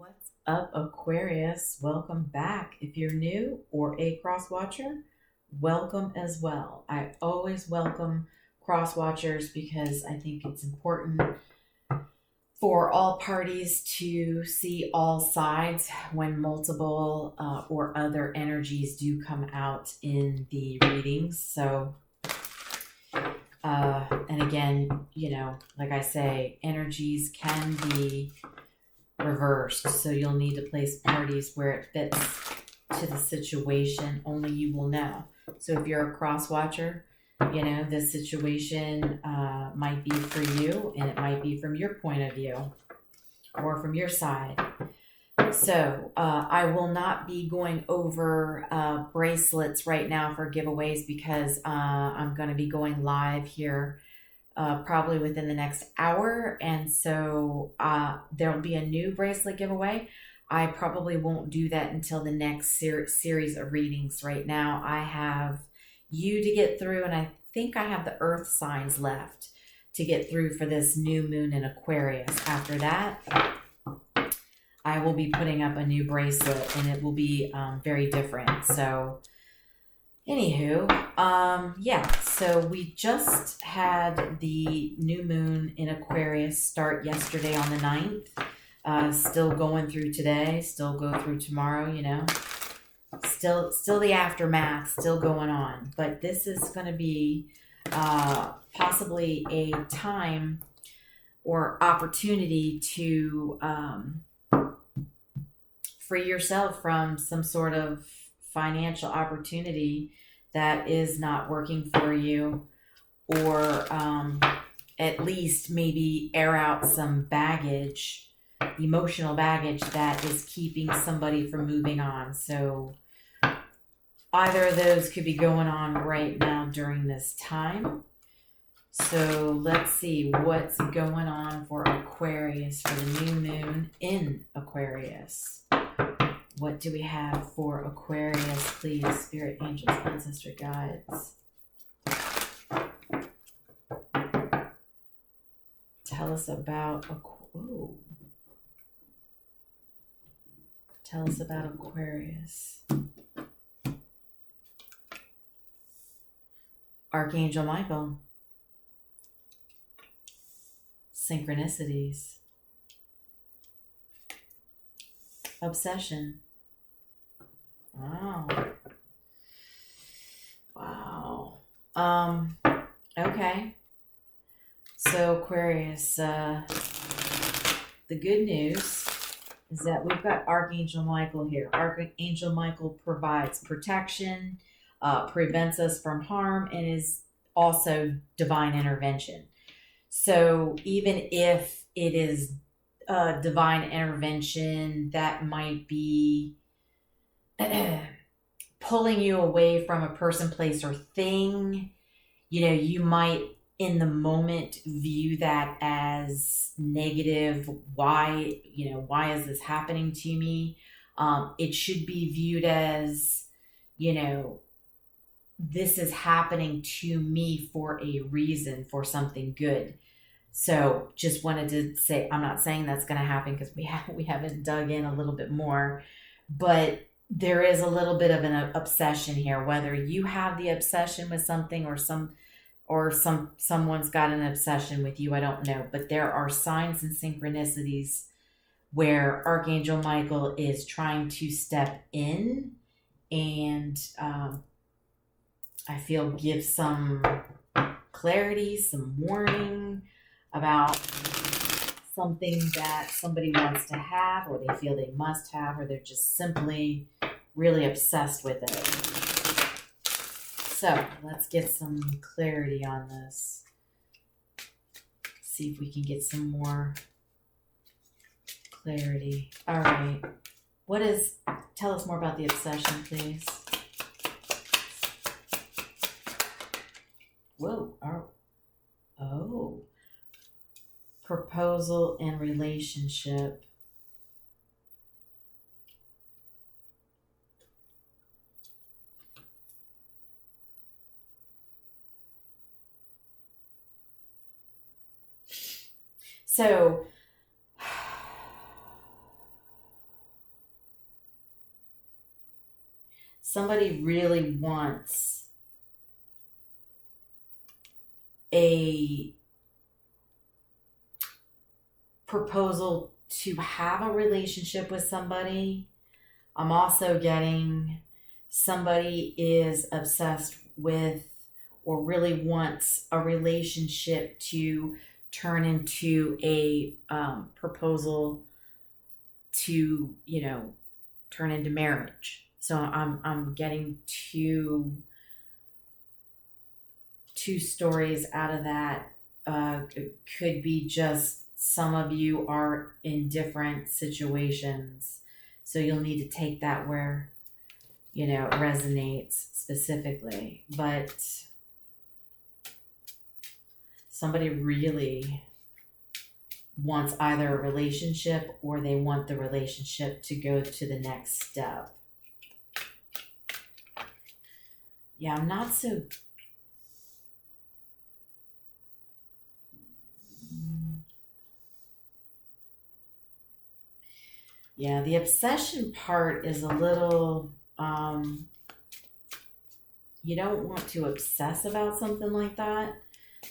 What's up, Aquarius? Welcome back. If you're new or a cross watcher, welcome as well. I always welcome cross watchers because I think it's important for all parties to see all sides when multiple or other energies do come out in the readings. So, and again, like I say, energies can be reversed, so you'll need to place parties where it fits to the situation. Only you will know. So if you're a cross watcher, this situation might be for you, and it might be from your point of view or from your side. So I will not be going over bracelets right now for giveaways because I'm going to be going live here probably within the next hour. And so there'll be a new bracelet giveaway. I probably won't do that until the next series of readings. Right now, I have you to get through, and I think I have the earth signs left to get through for this new moon in Aquarius. After that, I will be putting up a new bracelet, and it will be very different. So anywho, so we just had the new moon in Aquarius start yesterday on the 9th. Still going through today, still go through tomorrow, Still the aftermath, still going on. But this is going to be possibly a time or opportunity to free yourself from some sort of financial opportunity that is not working for you, or at least maybe air out some baggage, emotional baggage that is keeping somebody from moving on. So either of those could be going on right now during this time. So let's see what's going on for Aquarius for the new moon in Aquarius. What do we have for Aquarius, please? Spirit, angels, ancestor guides. Tell us about Aquarius. Archangel Michael. Synchronicities. Obsession. Wow. Okay. So Aquarius, the good news is that we've got Archangel Michael here. Archangel Michael provides protection, prevents us from harm, and is also divine intervention. So even if it is divine intervention that might be pulling you away from a person, place, or thing, you might in the moment view that as negative. Why is this happening to me? It should be viewed as, this is happening to me for a reason, for something good. So just wanted to say, I'm not saying that's going to happen because we haven't dug in a little bit more, but there is a little bit of an obsession here. Whether you have the obsession with something or someone's got an obsession with you, I don't know. But there are signs and synchronicities where Archangel Michael is trying to step in and I feel give some clarity, some warning about something that somebody wants to have, or they feel they must have, or they're just simply really obsessed with it. So let's get some clarity on this. See if we can get some more clarity. All right. Tell us more about the obsession, please. Whoa. Oh. Proposal and relationship. So somebody really wants a proposal to have a relationship with somebody. I'm also getting somebody is obsessed with or really wants a relationship to turn into a proposal to, turn into marriage. So I'm getting two stories out of that. It could be just some of you are in different situations, so you'll need to take that where it resonates specifically. But somebody really wants either a relationship or they want the relationship to go to the next step. Yeah, I'm not so... Yeah, the obsession part is a little... you don't want to obsess about something like that.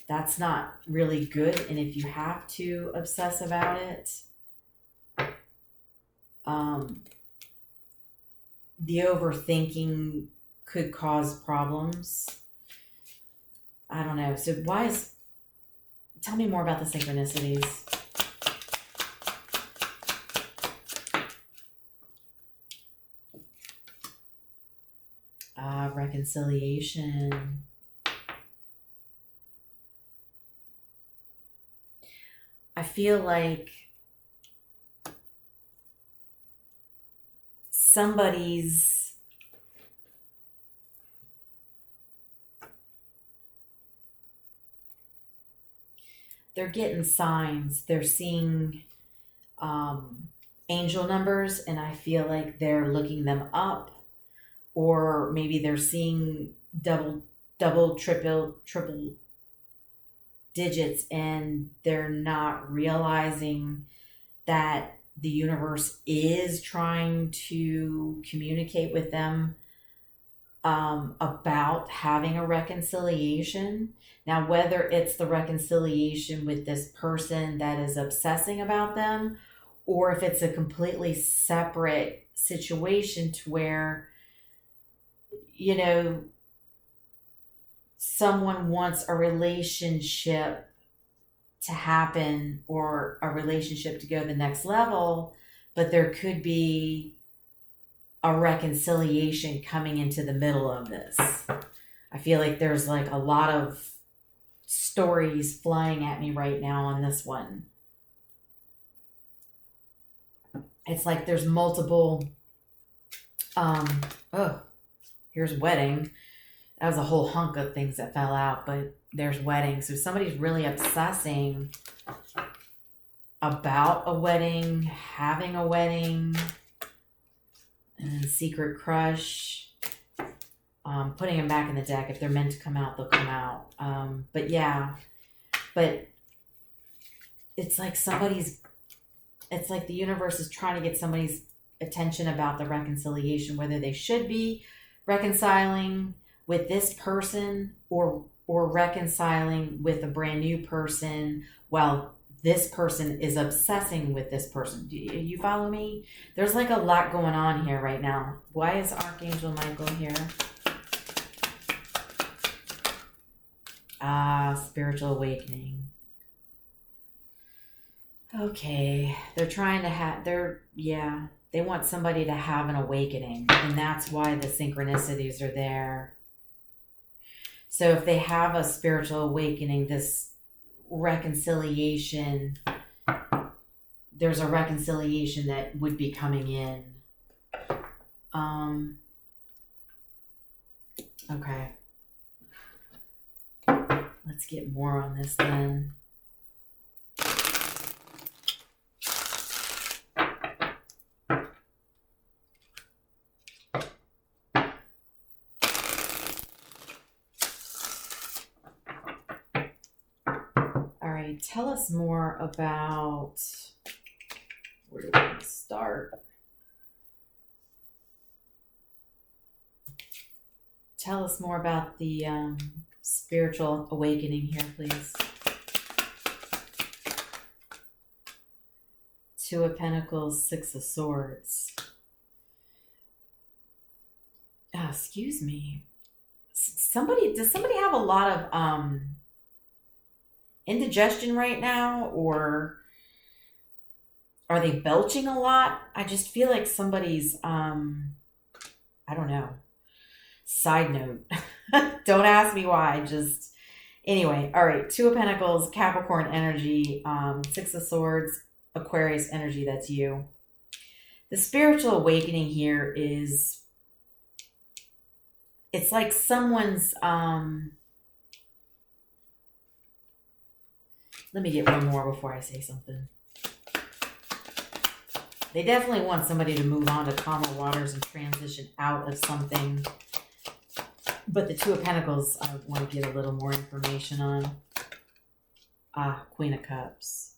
That's not really good. And if you have to obsess about it, the overthinking could cause problems. I don't know. So tell me more about the synchronicities. Reconciliation. I feel like somebody's they're getting signs. They're seeing angel numbers, and I feel like they're looking them up, or maybe they're seeing double, triple digits, and they're not realizing that the universe is trying to communicate with them about having a reconciliation. Now, whether it's the reconciliation with this person that is obsessing about them, or if it's a completely separate situation to where, someone wants a relationship to happen or a relationship to go to the next level, but there could be a reconciliation coming into the middle of this. I feel like there's like a lot of stories flying at me right now on this one. It's like there's multiple, here's wedding. That was a whole hunk of things that fell out, but there's wedding. So somebody's really obsessing about a wedding, having a wedding, and secret crush. Putting them back in the deck. If they're meant to come out, they'll come out. But it's like it's like the universe is trying to get somebody's attention about the reconciliation, whether they should be reconciling with this person or reconciling with a brand new person while this person is obsessing with this person. Do you follow me? There's like a lot going on here right now. Why is Archangel Michael here? Spiritual awakening. Okay, they're trying to have, they want somebody to have an awakening, and that's why the synchronicities are there. So if they have a spiritual awakening, this reconciliation, there's a reconciliation that would be coming in. Okay. Let's get more on this then. All right, tell us more about, where do we start? tell us more about the spiritual awakening here, please. Two of Pentacles, Six of Swords. Oh, excuse me. Does somebody have a lot of indigestion right now, or are they belching a lot? I just feel like somebody's I don't know. Side note. Don't ask me why. Just anyway. All right. Two of Pentacles, Capricorn energy, Six of Swords, Aquarius energy. That's you. The spiritual awakening here is, it's like someone's let me get one more before I say something. They definitely want somebody to move on to calmer waters and transition out of something. But the Two of Pentacles, I want to get a little more information on. Queen of Cups.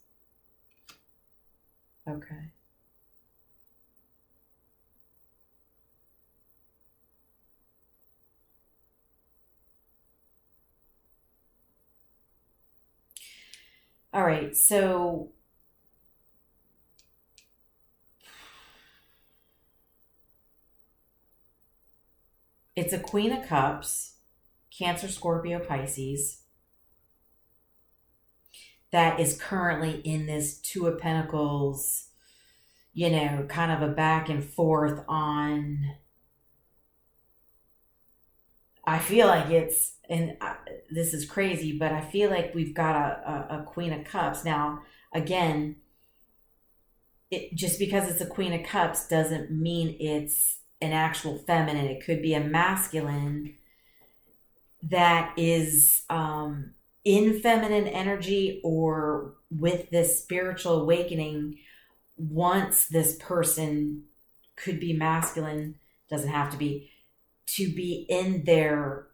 Okay. All right, so it's a Queen of Cups, Cancer, Scorpio, Pisces, that is currently in this Two of Pentacles, you know, kind of a back and forth on, I feel like it's, and this is crazy, but I feel like we've got a Queen of Cups. Now, again, just because it's a Queen of Cups doesn't mean it's an actual feminine. It could be a masculine that is in feminine energy, or with this spiritual awakening, once this person, could be masculine, doesn't have to be in their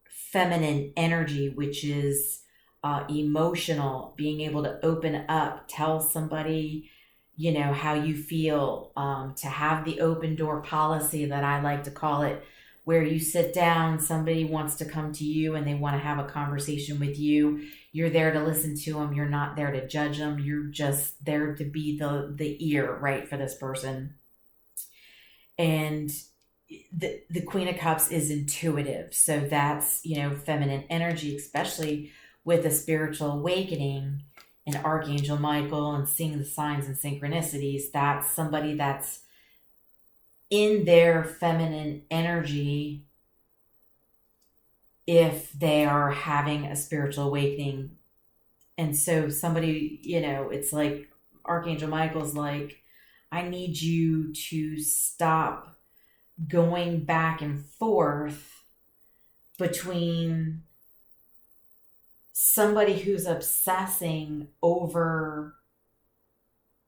feminine energy, which is emotional, being able to open up, tell somebody, you know, how you feel, to have the open door policy that I like to call it, where you sit down, somebody wants to come to you and they want to have a conversation with you. You're there to listen to them. You're not there to judge them. You're just there to be the ear, right, for this person. And the Queen of Cups is intuitive. So that's, you know, feminine energy, especially with a spiritual awakening and Archangel Michael and seeing the signs and synchronicities. That's somebody that's in their feminine energy if they are having a spiritual awakening. And so somebody, you know, it's like Archangel Michael's like, I need you to stop going back and forth between somebody who's obsessing over,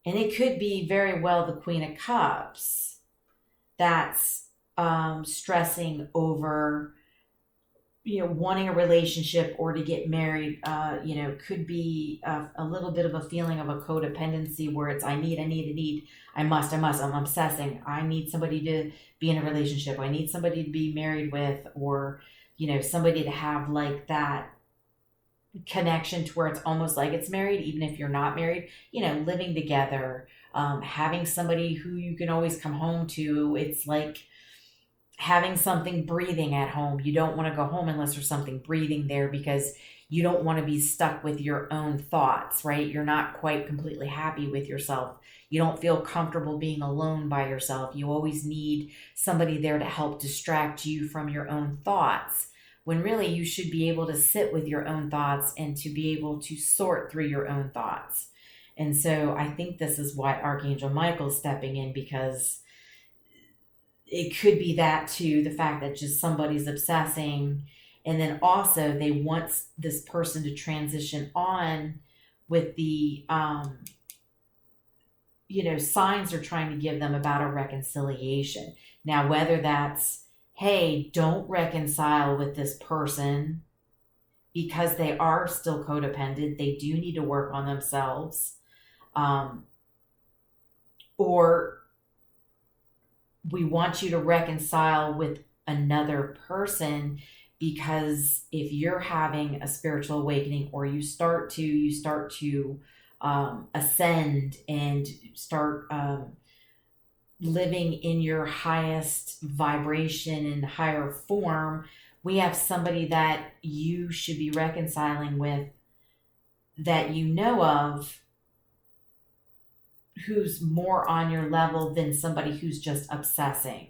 and it could be very well the Queen of Cups that's stressing over, you know, wanting a relationship or to get married. You know, could be a little bit of a feeling of a codependency where it's I need, I must, I'm obsessing. I need somebody to be in a relationship. I need somebody to be married with, or, you know, somebody to have like that connection to where it's almost like it's married, even if you're not married, you know, living together, having somebody who you can always come home to. It's like having something breathing at home. You don't want to go home unless there's something breathing there, because you don't want to be stuck with your own thoughts, right? You're not quite completely happy with yourself. You don't feel comfortable being alone by yourself. You always need somebody there to help distract you from your own thoughts, when really you should be able to sit with your own thoughts and to be able to sort through your own thoughts. And so I think this is why Archangel Michael's stepping in, because it could be that too, the fact that just somebody's obsessing, and then also they want this person to transition on with the you know, signs they're trying to give them about a reconciliation. Now, whether that's, hey, don't reconcile with this person because they are still codependent, they do need to work on themselves, or we want you to reconcile with another person, because if you're having a spiritual awakening, or you start to ascend and start living in your highest vibration and higher form, we have somebody that you should be reconciling with, that you know of, who's more on your level than somebody who's just obsessing,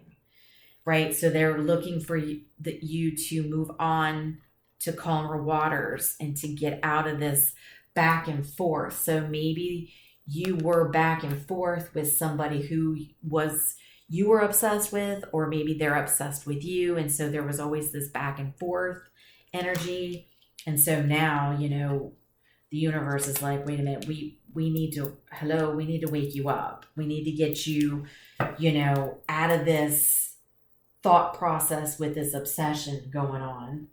right? So they're looking for you to move on to calmer waters and to get out of this back and forth. So maybe you were back and forth with somebody who you were obsessed with, or maybe they're obsessed with you. And so there was always this back and forth energy. And so now, the universe is like, wait a minute, we need to wake you up. We need to get you, out of this thought process with this obsession going on.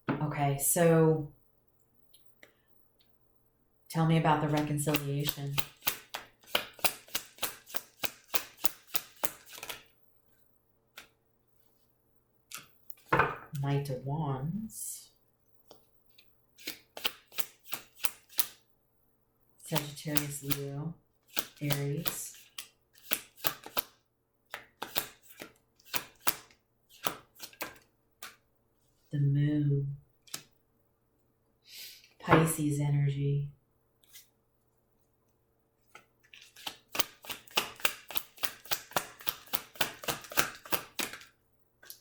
Okay, so tell me about the reconciliation. Knight of Wands. Sagittarius, Leo, Aries. The Moon. Pisces energy.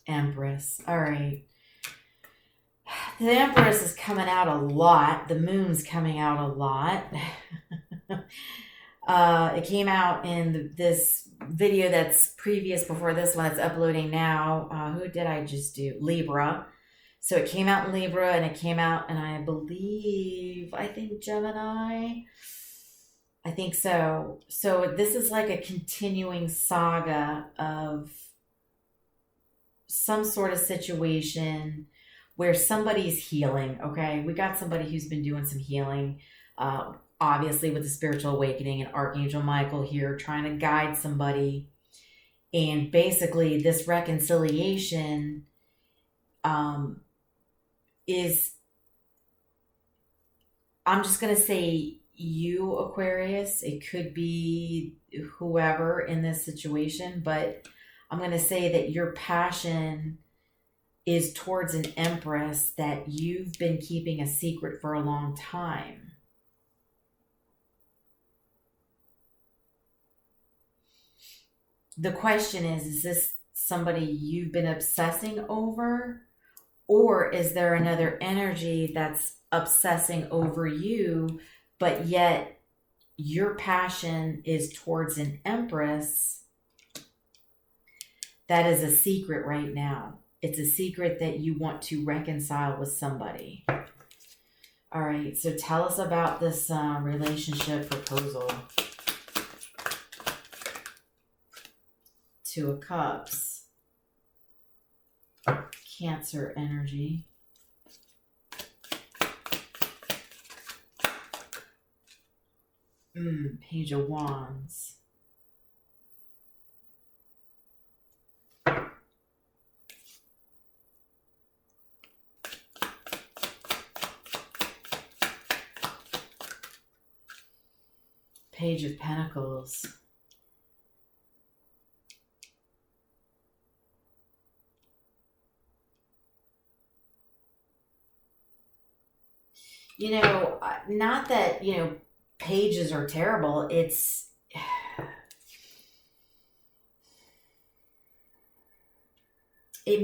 Empress. All right. The Empress is coming out a lot. The Moon's coming out a lot. It came out in this video that's previous before this one that's uploading now. Who did I just do? Libra. So it came out in Libra, and it came out, and I think Gemini. I think so. So this is like a continuing saga of some sort of situation where somebody's healing, okay? We got somebody who's been doing some healing, obviously with the spiritual awakening, and Archangel Michael here trying to guide somebody. And basically this reconciliation is, I'm just going to say you, Aquarius. It could be whoever in this situation, but I'm going to say that your passion is towards an Empress that you've been keeping a secret for a long time. The question is this somebody you've been obsessing over? Or is there another energy that's obsessing over you, but yet your passion is towards an Empress that is a secret right now? It's a secret that you want to reconcile with somebody. All right, so tell us about this relationship proposal. Two of Cups. Cancer energy. Page of Wands. Page of Pentacles. Not that, pages are terrible. It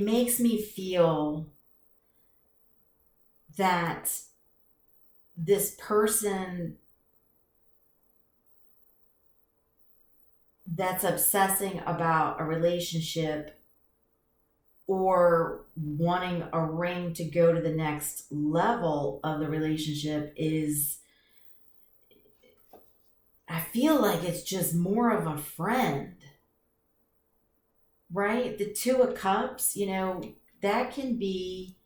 makes me feel that this person that's obsessing about a relationship or wanting a ring to go to the next level of the relationship I feel like it's just more of a friend, right? The Two of Cups, that can be,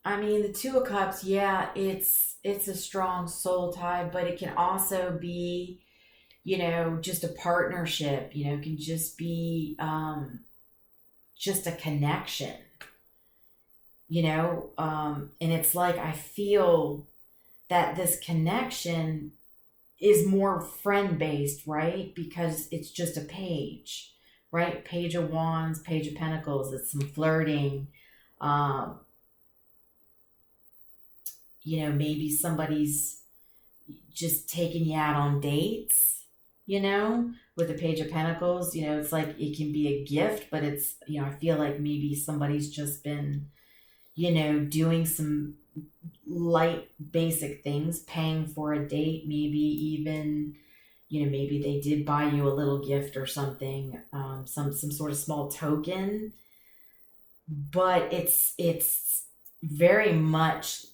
the Two of Cups, yeah, it's a strong soul tie, but it can also be, you know, just a partnership, you know, can just be just a connection, you know, and it's like I feel that this connection is more friend based, right? Because it's just a page, right? Page of Wands, Page of Pentacles. It's some flirting. You know, maybe somebody's just taking you out on dates, you know, with the Page of Pentacles. You know, it's like it can be a gift, but it's, you know, I feel like maybe somebody's just been, you know, doing some light basic things, paying for a date, maybe even, you know, maybe they did buy you a little gift or something, some sort of small token, but it's very much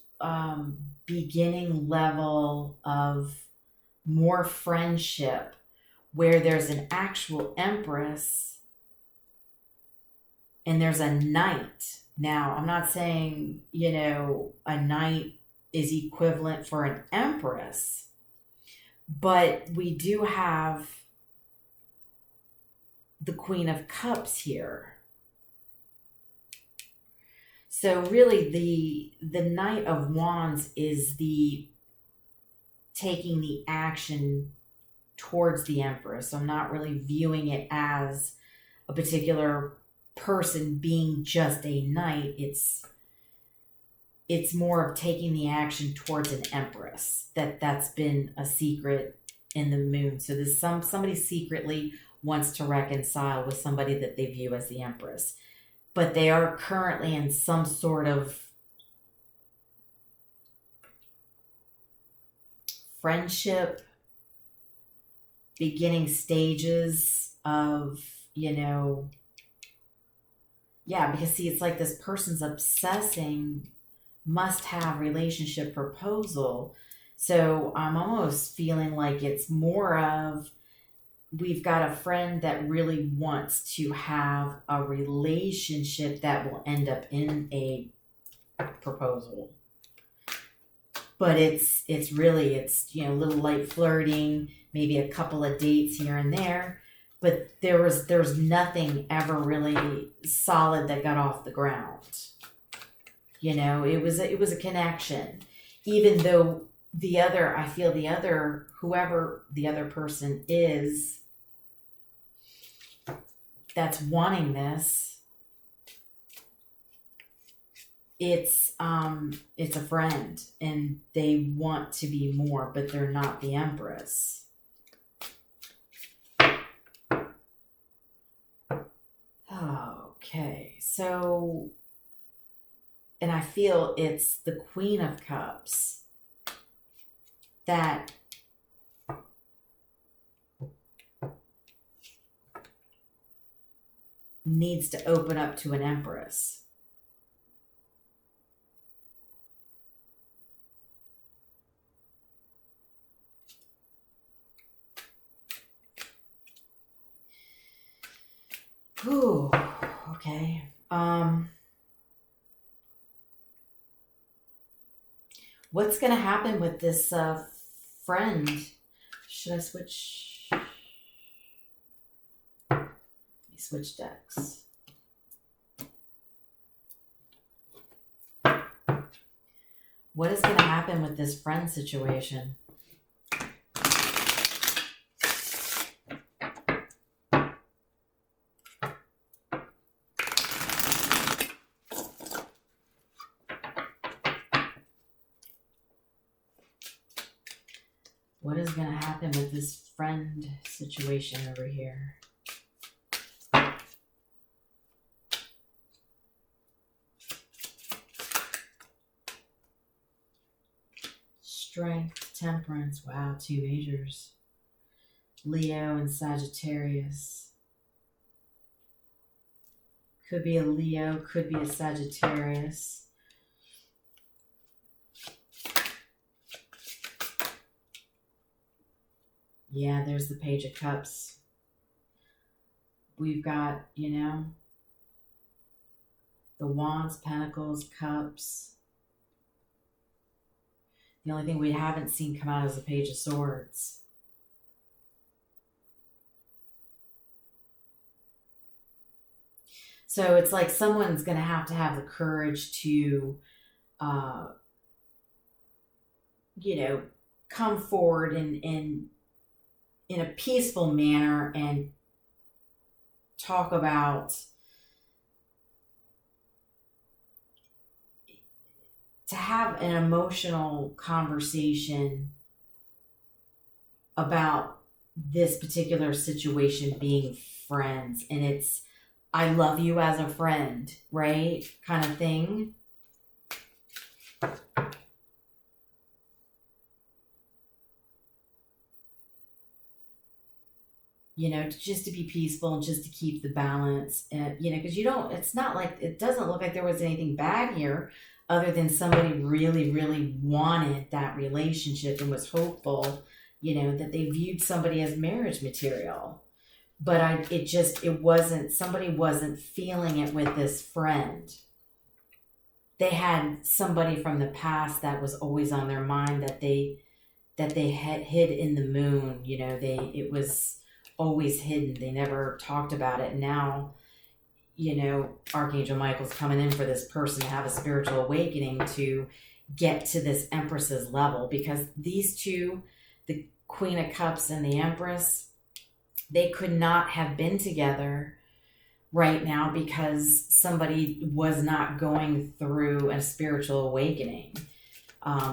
beginning level of more friendship, where there's an actual Empress and there's a Knight. Now, I'm not saying, you know, a Knight is equivalent for an Empress, but we do have the Queen of Cups here. So really the Knight of Wands is the taking the action towards the Empress. So I'm not really viewing it as a particular person being just a knight. It's more of taking the action towards an Empress. That's been a secret in the moon. So there's somebody secretly wants to reconcile with somebody that they view as the Empress, but they are currently in some sort of friendship, beginning stages of, you know, yeah, because see, it's like this person's obsessing must have relationship proposal. So I'm almost feeling like it's more of, we've got a friend that really wants to have a relationship that will end up in a proposal. But it's really, you know, a little light flirting, maybe a couple of dates here and there, but there's nothing ever really solid that got off the ground. You know, it was a connection, even though I feel whoever the other person is that's wanting this, it's a friend and they want to be more, but they're not the Empress. Okay, so, and I feel it's the Queen of Cups that needs to open up to an Empress. Ooh, okay. What's going to happen with this friend? Should I switch? Let me switch decks. What is going to happen with this friend situation? What is going to happen with this friend situation over here? Strength, Temperance. Wow, two majors. Leo and Sagittarius. Could be a Leo, could be a Sagittarius. Yeah, there's the Page of Cups. We've got, you know, the Wands, Pentacles, Cups. The only thing we haven't seen come out is the Page of Swords. So it's like someone's going to have the courage to, you know, come forward in a peaceful manner and talk about, to have an emotional conversation about this particular situation being friends. And it's, I love you as a friend, right? Kind of thing. You know, just to be peaceful and just to keep the balance. And, you know, because you don't, it's not like, it doesn't look like there was anything bad here other than somebody really, really wanted that relationship and was hopeful, you know, that they viewed somebody as marriage material. But it wasn't, somebody wasn't feeling it with this friend. They had somebody from the past that was always on their mind that they had hid in the moon. You know, it was always hidden. They never talked about it. Now, you know, Archangel Michael's coming in for this person to have a spiritual awakening to get to this Empress's level, because these two, the Queen of Cups and the Empress, they could not have been together right now because somebody was not going through a spiritual awakening.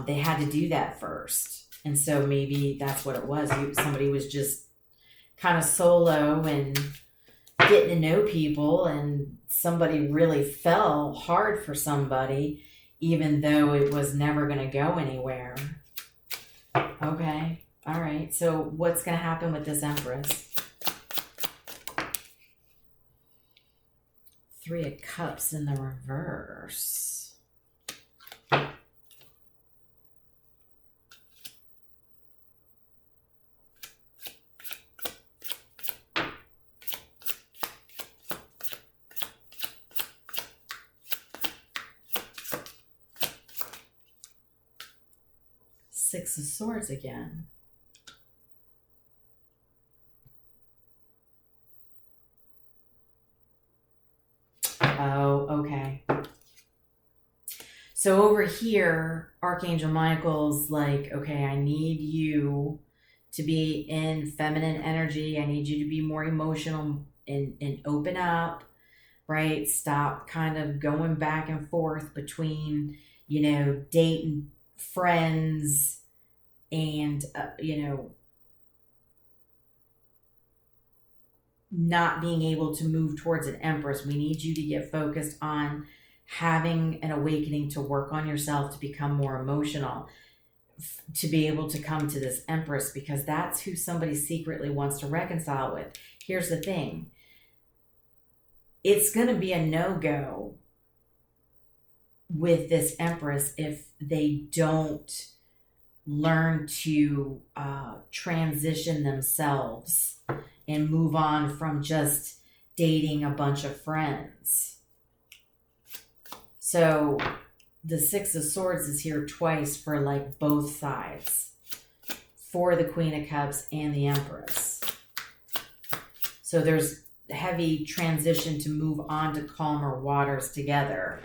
They had to do that first. And so maybe that's what it was. Somebody was just kind of solo and getting to know people, and somebody really fell hard for somebody, even though it was never going to go anywhere. Okay. All right. So what's going to happen with this Empress? Three of Cups in the reverse. Six of Swords again. Oh, okay. So over here, Archangel Michael's like, okay, I need you to be in feminine energy. I need you to be more emotional and open up, right? Stop kind of going back and forth between, you know, dating friends and, you know, not being able to move towards an Empress. We need you to get focused on having an awakening to work on yourself, to become more emotional, to be able to come to this Empress, because that's who somebody secretly wants to reconcile with. Here's the thing. It's going to be a no-go with this Empress if they don't learn to transition themselves and move on from just dating a bunch of friends. So the Six of Swords is here twice for like both sides, for the Queen of Cups and the Empress. So there's heavy transition to move on to calmer waters together.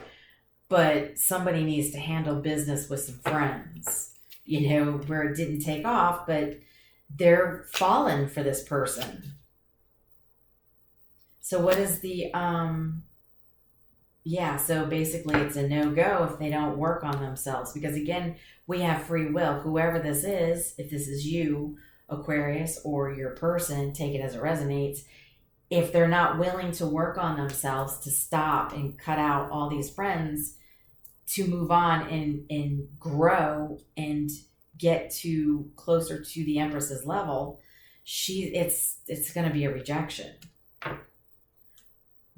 But somebody needs to handle business with some friends, you know, where it didn't take off, but they're fallen for this person. So what is the, yeah, so basically it's a no-go if they don't work on themselves. Because again, we have free will. Whoever this is, if this is you, Aquarius, or your person, take it as it resonates. If they're not willing to work on themselves, to stop and cut out all these friends, to move on and grow and get to closer to the Empress's level, it's going to be a rejection.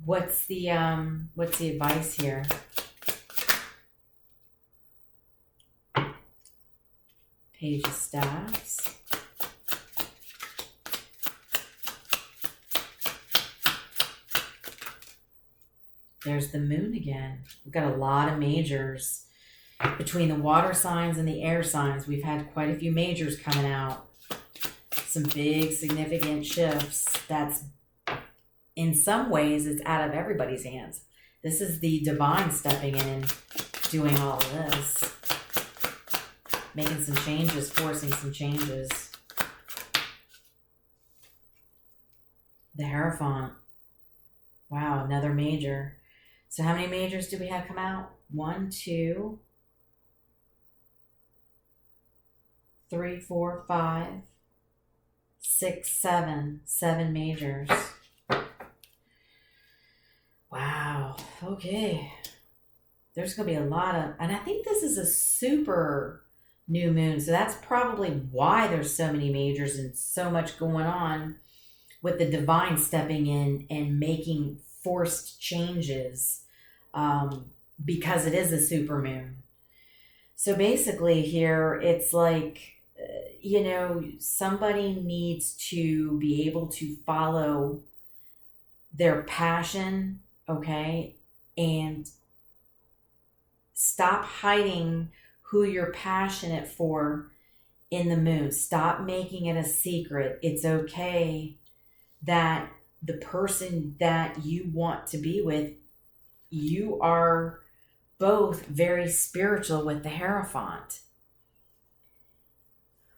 What's the advice here? Page of Staffs. There's the Moon again. We've got a lot of majors. Between the water signs and the air signs, we've had quite a few majors coming out. Some big significant shifts. That's in some ways, it's out of everybody's hands. This is the divine stepping in and doing all of this. Making some changes, forcing some changes. The Hierophant. Wow, another major. So how many majors do we have come out? 1, 2, 3, 4, 5, 6, 7. 7 majors. Wow. Okay. There's going to be a lot of... And I think this is a super new moon. So that's probably why there's so many majors and so much going on with the divine stepping in and making forced changes, because it is a super moon. So basically here, it's like, somebody needs to be able to follow their passion, okay? And stop hiding who you're passionate for in the moon. Stop making it a secret. It's okay that the person that you want to be with, you are both very spiritual with the Hierophant.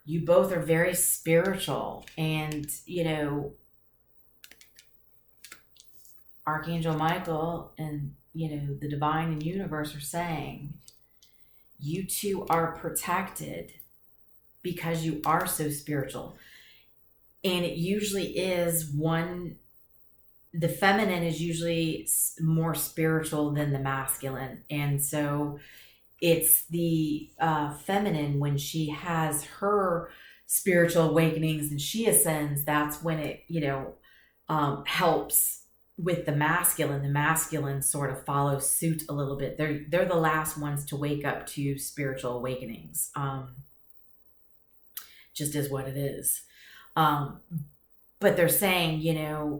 You both are very spiritual. And, Archangel Michael and, the divine and universe are saying, you two are protected because you are so spiritual. And it usually is the feminine is usually more spiritual than the masculine. And so it's the feminine, when she has her spiritual awakenings and she ascends, that's when it, helps with the masculine. The masculine sort of follows suit a little bit. They're the last ones to wake up to spiritual awakenings. Just is what it is. But they're saying,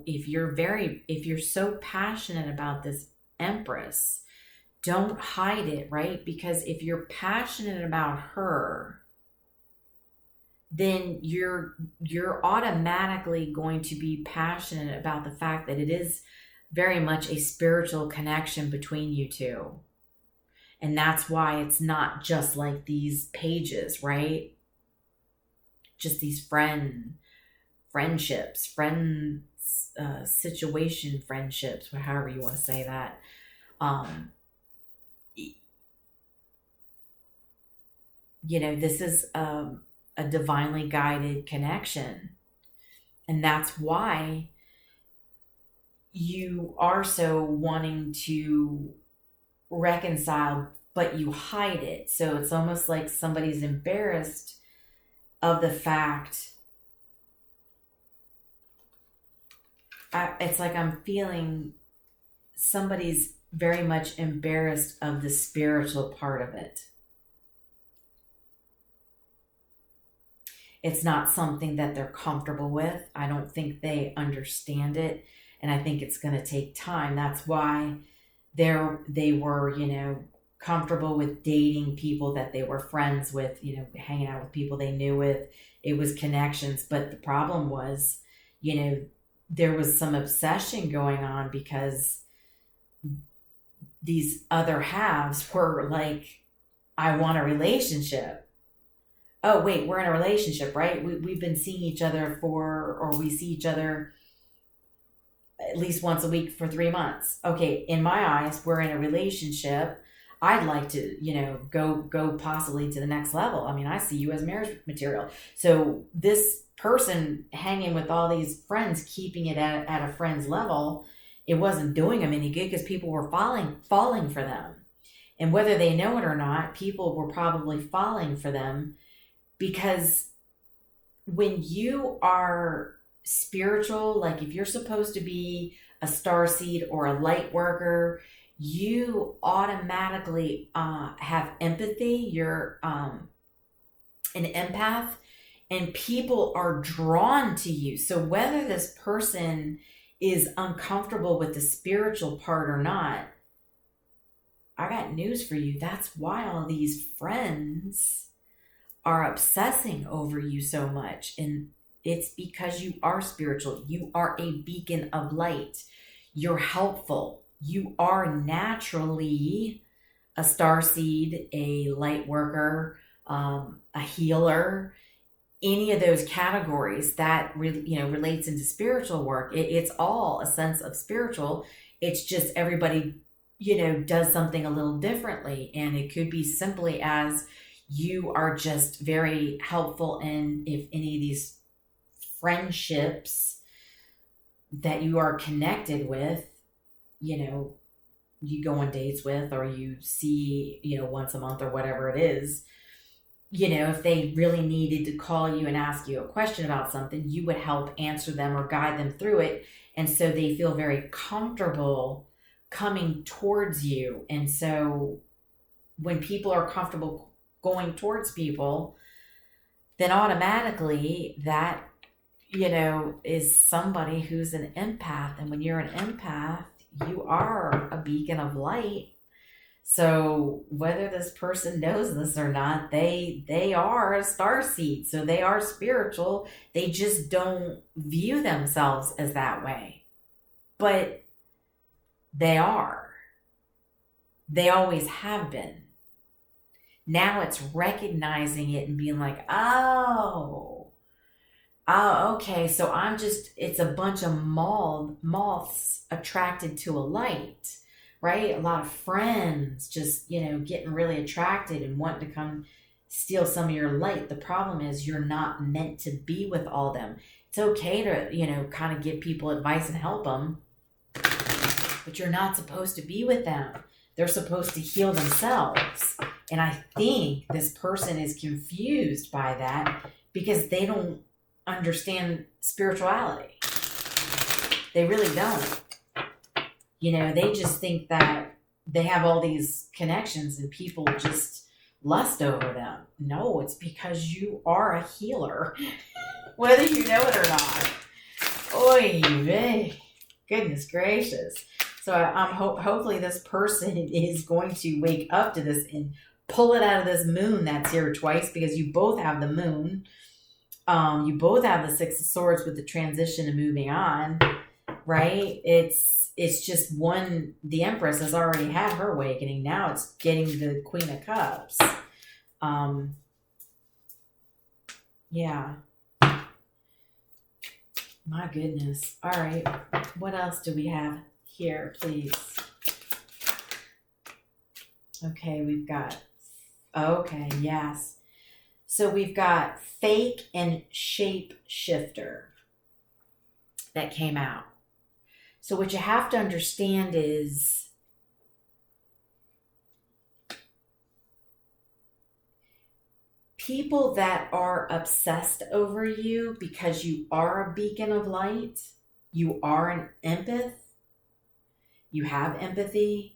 if you're so passionate about this Empress, don't hide it, right? Because if you're passionate about her, then you're automatically going to be passionate about the fact that it is very much a spiritual connection between you two. And that's why it's not just like these pages, right? Just these friendships, situation friendships, or however you want to say that. This is a divinely guided connection. And that's why you are so wanting to reconcile, but you hide it. So it's almost like somebody's embarrassed of the fact. It's like I'm feeling somebody's very much embarrassed of the spiritual part of it. It's not something that they're comfortable with. I don't think they understand it. And I think it's going to take time. That's why they were, comfortable with dating people that they were friends with, hanging out with people they knew with. It was connections. But the problem was, there was some obsession going on because these other halves were like, I want a relationship. Oh, wait, we're in a relationship, right? We've been seeing each other we see each other at least once a week for 3 months. Okay, in my eyes, we're in a relationship. I'd like to, go possibly to the next level. I mean, I see you as marriage material. So this person hanging with all these friends, keeping it at a friend's level, it wasn't doing them any good because people were falling for them. And whether they know it or not, people were probably falling for them, because when you are spiritual, like if you're supposed to be a starseed or a light worker, you automatically have empathy. You're an empath, and people are drawn to you. So whether this person is uncomfortable with the spiritual part or not, I got news for you. That's why all these friends are obsessing over you so much. And It's because you are spiritual. You are a beacon of light. You're helpful. You are naturally a starseed, a light worker, a healer, any of those categories that relates into spiritual work. It's all a sense of spiritual. It's just everybody does something a little differently, and it could be simply as you are just very helpful in if any of these friendships that you are connected with, you go on dates with, or you see, once a month or whatever it is, if they really needed to call you and ask you a question about something, you would help answer them or guide them through it. And so they feel very comfortable coming towards you. And so when people are comfortable going towards people, then automatically that, is somebody who's an empath. And when you're an empath, you are a beacon of light. So whether this person knows this or not, they are a starseed. So they are spiritual. They just don't view themselves as that way. But they are. They always have been. Now it's recognizing it and being like, oh, okay. So it's a bunch of moths attracted to a light, right? A lot of friends just, getting really attracted and wanting to come steal some of your light. The problem is you're not meant to be with all them. It's okay to, kind of give people advice and help them, but you're not supposed to be with them. They're supposed to heal themselves. And I think this person is confused by that because they don't understand spirituality. They really don't. They just think that they have all these connections and people just lust over them. No, it's because you are a healer, whether you know it or not. Oy vey. Goodness gracious. So I'm hopefully this person is going to wake up to this and pull it out of this moon that's here twice, because you both have the moon. You both have the Six of Swords with the transition and moving on, right? It's just one, the Empress has already had her awakening. Now it's getting the Queen of Cups. Yeah. My goodness. All right. What else do we have here, please? Okay, we've got, okay, yes. So we've got fake and shape shifter that came out. So what you have to understand is people that are obsessed over you because you are a beacon of light, you are an empath, you have empathy,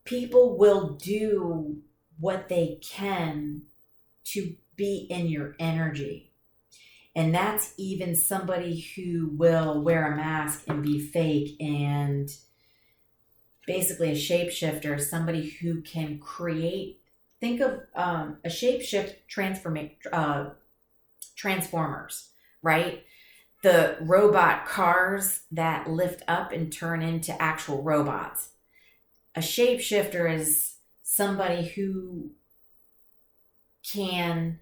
people will do what they can to be in your energy. And that's even somebody who will wear a mask and be fake. And basically a shapeshifter is somebody who can create, think of a shapeshift transformers, right? The robot cars that lift up and turn into actual robots. A shapeshifter is somebody who can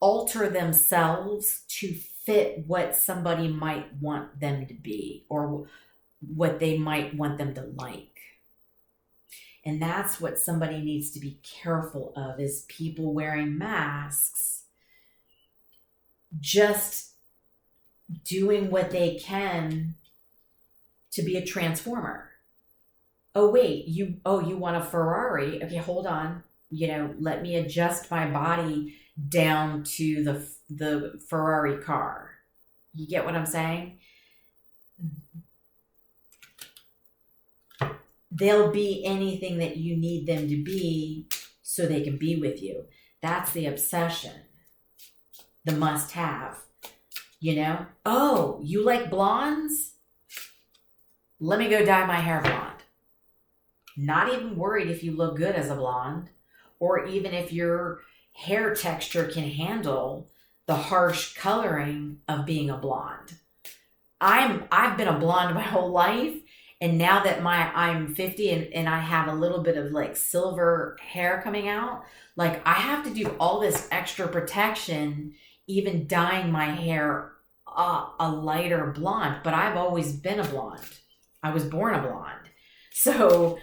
alter themselves to fit what somebody might want them to be or what they might want them to like. And that's what somebody needs to be careful of, is people wearing masks, just doing what they can to be a transformer. Oh, wait, you want a Ferrari? Okay, hold on. Let me adjust my body down to the Ferrari car. You get what I'm saying? They'll be anything that you need them to be so they can be with you. That's the obsession, the must-have. Oh, you like blondes? Let me go dye my hair blonde. Not even worried if you look good as a blonde, or even if your hair texture can handle the harsh coloring of being a blonde. I've been a blonde my whole life, and now that I'm 50 and I have a little bit of like silver hair coming out, like I have to do all this extra protection, even dyeing my hair a lighter blonde, but I've always been a blonde. I was born a blonde. So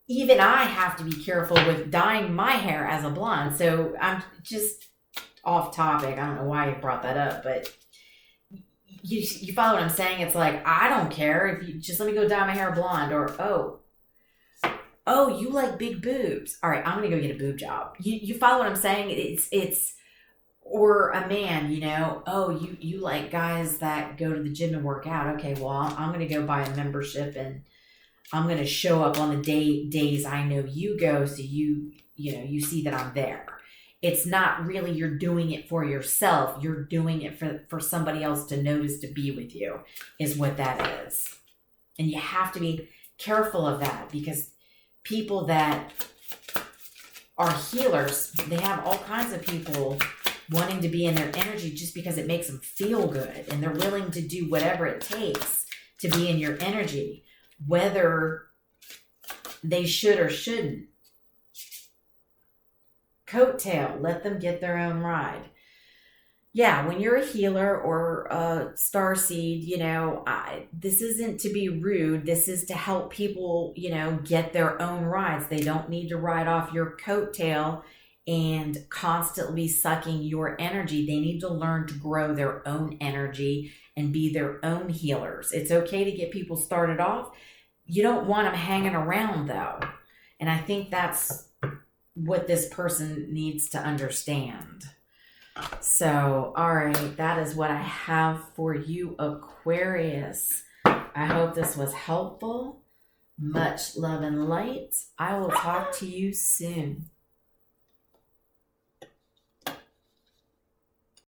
even I have to be careful with dyeing my hair as a blonde. So I'm just off topic. I don't know why you brought that up, but you follow what I'm saying? It's like, I don't care if you just let me go dye my hair blonde, or oh, you like big boobs. All right, I'm gonna go get a boob job. You follow what I'm saying? It's or a man, you know, oh, you like guys that go to the gym and work out. Okay, well, I'm gonna go buy a membership and I'm going to show up on the days I know you go, so you see that I'm there. It's not really you're doing it for yourself. You're doing it for somebody else to notice, to be with you, is what that is. And you have to be careful of that, because people that are healers, they have all kinds of people wanting to be in their energy just because it makes them feel good, and they're willing to do whatever it takes to be in your energy, whether they should or shouldn't. Coattail, let them get their own ride. Yeah, when you're a healer or a starseed, you know, this isn't to be rude. This is to help people, you know, get their own rides. They don't need to ride off your coattail and constantly be sucking your energy. They need to learn to grow their own energy and be their own healers. It's okay to get people started off. You don't want them hanging around, though. And I think that's what this person needs to understand. So, all right, that is what I have for you, Aquarius. I hope this was helpful. Much love and light. I will talk to you soon.